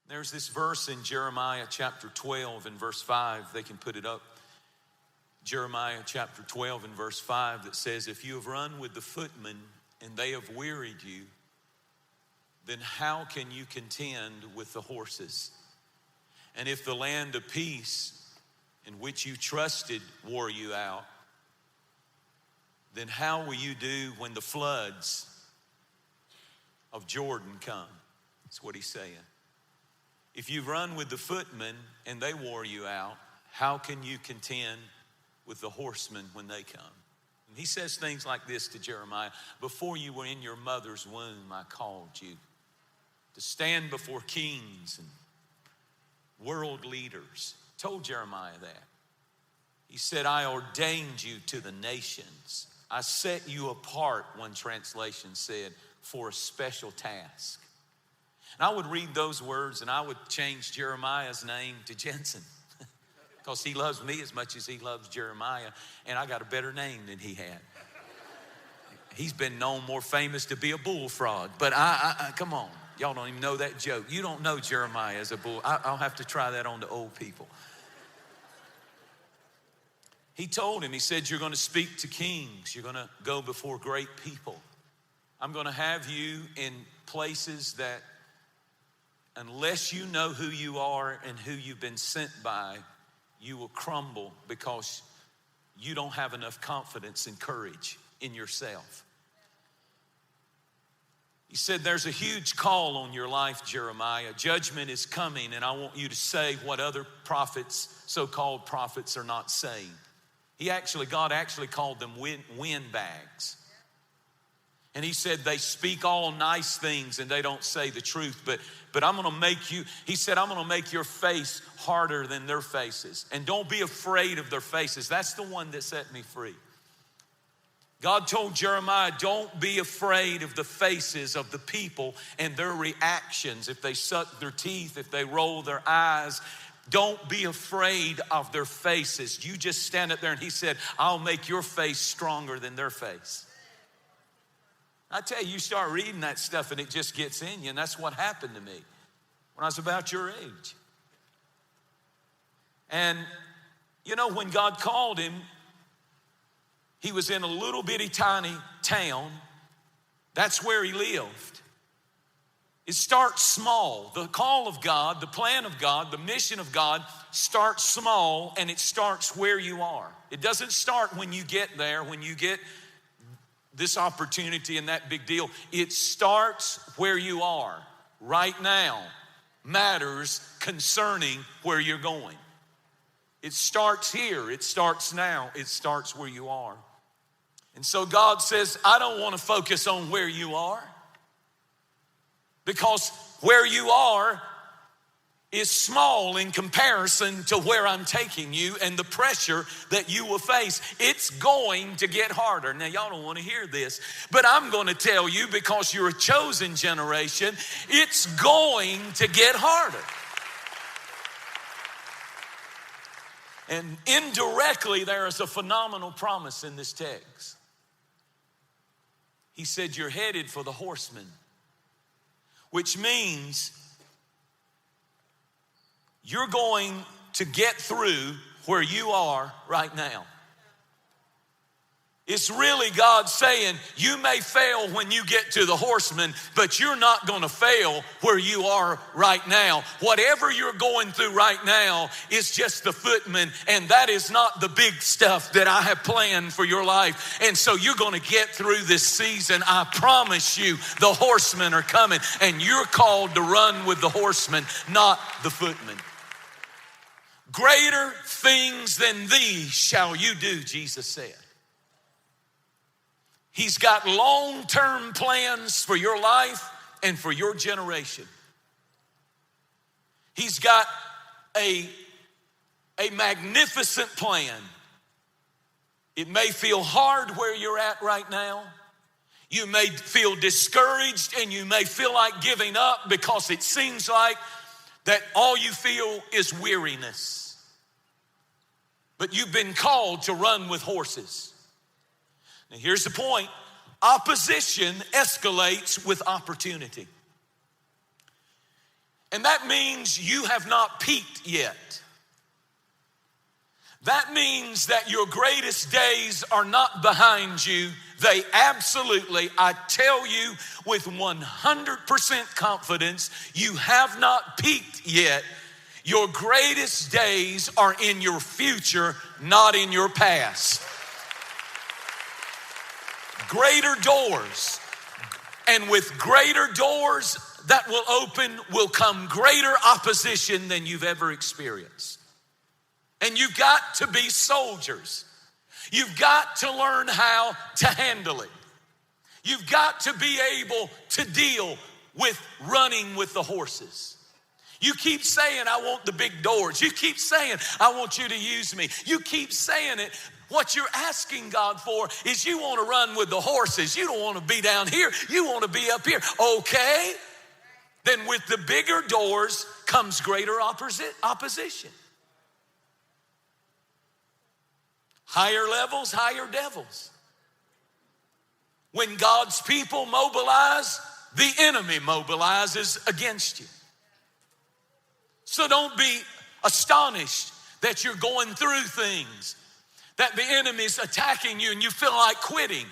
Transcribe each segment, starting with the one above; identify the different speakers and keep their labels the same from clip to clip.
Speaker 1: There's this verse in Jeremiah chapter 12 and verse 5. They can put it up. Jeremiah chapter 12 and verse 5 that says, if you have run with the footmen and they have wearied you, then how can you contend with the horses? And if the land of peace in which you trusted wore you out, then how will you do when the floods of Jordan come? That's what he's saying. If you run with the footmen and they wore you out, how can you contend with the horsemen when they come? And he says things like this to Jeremiah: before you were in your mother's womb, I called you to stand before kings and world leaders. Told Jeremiah that. He said, I ordained you to the nations. I set you apart, one translation said, for a special task. And I would read those words and I would change Jeremiah's name to Jentezen, because he loves me as much as he loves Jeremiah, and I got a better name than he had. He's been known more famous to be a bullfrog, but I come on. Y'all don't even know that joke. You don't know Jeremiah as a bull. I'll have to try that on the old people. He told him, he said, you're going to speak to kings. You're going to go before great people. I'm going to have you in places that unless you know who you are and who you've been sent by, you will crumble because you don't have enough confidence and courage in yourself. He said, there's a huge call on your life, Jeremiah. Judgment is coming, and I want you to say what other prophets, so-called prophets, are not saying. God actually called them windbags. And he said they speak all nice things and they don't say the truth, but I'm going to make you, he said, I'm going to make your face harder than their faces. And don't be afraid of their faces. That's the one that set me free. God told Jeremiah, don't be afraid of the faces of the people and their reactions. If they suck their teeth, if they roll their eyes, don't be afraid of their faces. You just stand up there, and he said, I'll make your face stronger than their face. I tell you, you start reading that stuff and it just gets in you, and that's what happened to me when I was about your age. And you know, when God called him, he was in a little bitty tiny town. That's where he lived. It starts small. The call of God, the plan of God, the mission of God starts small, and it starts where you are. It doesn't start when you get there, when you get this opportunity and that big deal. It starts where you are right now. Matters concerning where you're going. It starts here. It starts now. It starts where you are. And so God says, I don't want to focus on where you are, because where you are is small in comparison to where I'm taking you and the pressure that you will face. It's going to get harder. Now, y'all don't want to hear this, but I'm going to tell you, because you're a chosen generation, it's going to get harder. And indirectly, there is a phenomenal promise in this text. He said, you're headed for the horsemen, which means you're going to get through where you are right now. It's really God saying, you may fail when you get to the horsemen, but you're not going to fail where you are right now. Whatever you're going through right now is just the footmen, and that is not the big stuff that I have planned for your life. And so you're going to get through this season. I promise you, the horsemen are coming, and you're called to run with the horsemen, not the footmen. Greater things than these shall you do, Jesus said. He's got long-term plans for your life and for your generation. He's got a magnificent plan. It may feel hard where you're at right now. You may feel discouraged, and you may feel like giving up, because it seems like that all you feel is weariness. But you've been called to run with horses. Now, here's the point. Opposition escalates with opportunity. And that means you have not peaked yet. That means that your greatest days are not behind you. They absolutely, I tell you with 100% confidence, you have not peaked yet. Your greatest days are in your future, not in your past. Greater doors. And with greater doors that will open will come greater opposition than you've ever experienced. And you've got to be soldiers. You've got to learn how to handle it. You've got to be able to deal with running with the horses. You keep saying, I want the big doors. You keep saying, I want you to use me. You keep saying it. What you're asking God for is you want to run with the horses. You don't want to be down here. You want to be up here. Okay? Then with the bigger doors comes greater opposition. Higher levels, higher devils. When God's people mobilize, the enemy mobilizes against you. So don't be astonished that you're going through things, that the enemy's attacking you and you feel like quitting.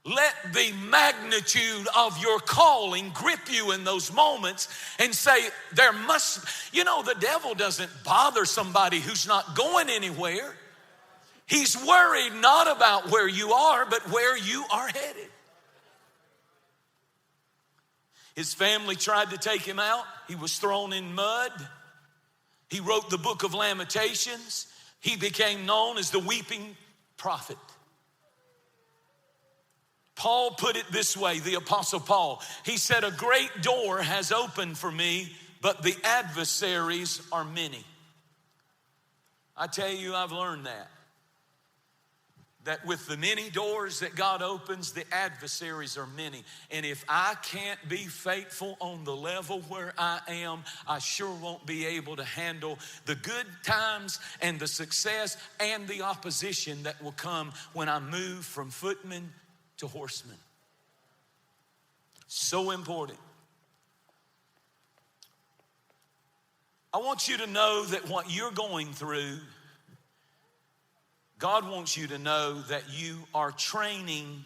Speaker 1: Let the magnitude of your calling grip you in those moments and say, the devil doesn't bother somebody who's not going anywhere. He's worried not about where you are, but where you are headed. His family tried to take him out. He was thrown in mud. He wrote the book of Lamentations. He became known as the weeping prophet. Paul put it this way, the Apostle Paul. He said, a great door has opened for me, but the adversaries are many. I tell you, I've learned that with the many doors that God opens, the adversaries are many. And if I can't be faithful on the level where I am, I sure won't be able to handle the good times and the success and the opposition that will come when I move from footman to horseman. So important. I want you to know that what you're going through, God wants you to know that you are training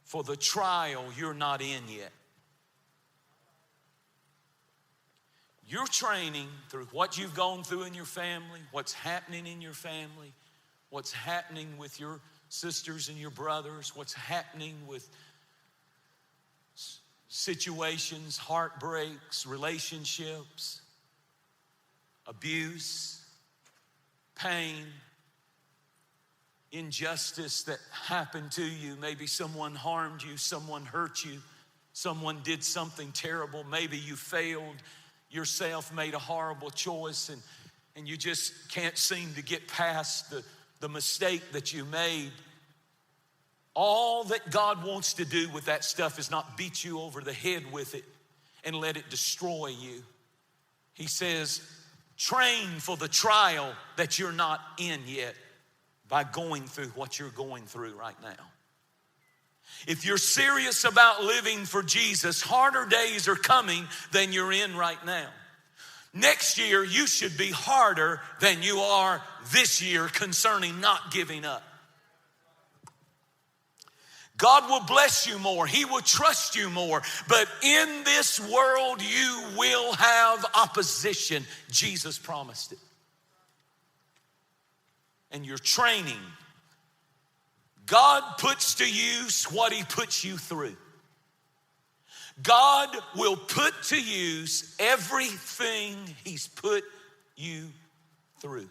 Speaker 1: for the trial you're not in yet. You're training through what you've gone through in your family, what's happening in your family, what's happening with your sisters and your brothers, what's happening with situations, heartbreaks, relationships, abuse, pain, injustice that happened to you. Maybe someone harmed you, someone hurt you, someone did something terrible. Maybe you failed yourself, made a horrible choice, and you just can't seem to get past the mistake that you made. All that God wants to do with that stuff is not beat you over the head with it and let it destroy you. He says, train for the trial that you're not in yet by going through what you're going through right now. If you're serious about living for Jesus, harder days are coming than you're in right now. Next year, you should be harder than you are this year concerning not giving up. God will bless you more. He will trust you more. But in this world, you will have opposition. Jesus promised it. And you're training. God puts to use what he puts you through. God will put to use everything he's put you through.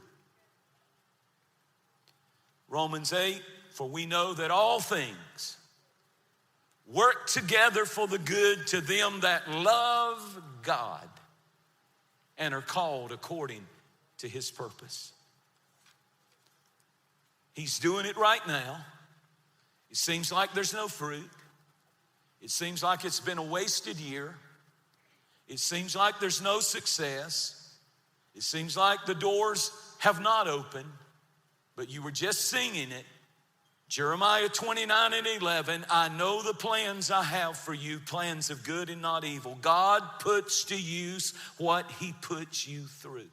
Speaker 1: Romans 8, for we know that all things work together for the good to them that love God and are called according to his purpose. He's doing it right now. It seems like there's no fruit. It seems like it's been a wasted year. It seems like there's no success. It seems like the doors have not opened, but you were just singing it. Jeremiah 29:11, I know the plans I have for you, plans of good and not evil. God puts to use what he puts you through.